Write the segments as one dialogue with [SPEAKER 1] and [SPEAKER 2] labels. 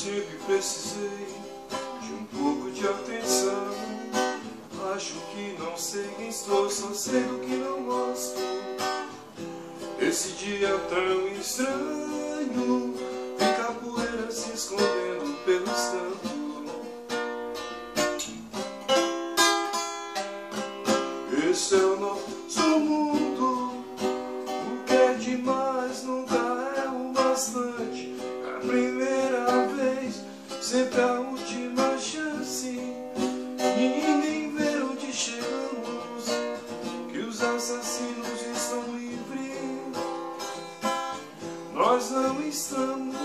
[SPEAKER 1] sempre precisei de um pouco de atenção. Acho que não sei quem estou, só sei do que não gosto. Esse dia tão estranho, fica a poeira se escondendo pelo cantos. Esse é o nosso mundo, o que é demais nunca é o bastante. A primeira vez, sempre a última chance. Ninguém vê onde chegamos, que os assassinos estão livres. Nós não estamos,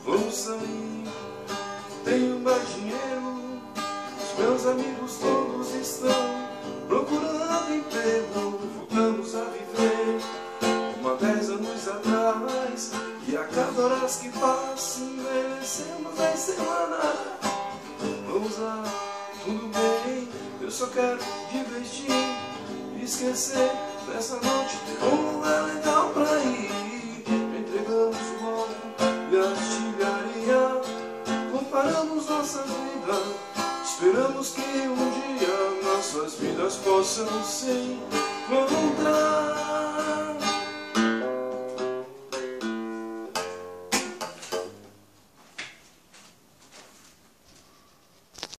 [SPEAKER 1] vamos sair. Tenho mais dinheiro, os meus amigos todos estão procurando emprego, voltamos a viver como há 10 anos atrás. E a cada hora que passa, envelhecemos 10 semanas. Vamos lá, tudo bem, eu só quero divertir, esquecer dessa noite, um lugar legal pra ir. Entregamos o álcool e a artilharia, comparamos nossas vidas, esperamos que um dia nossas vidas possam se encontrar.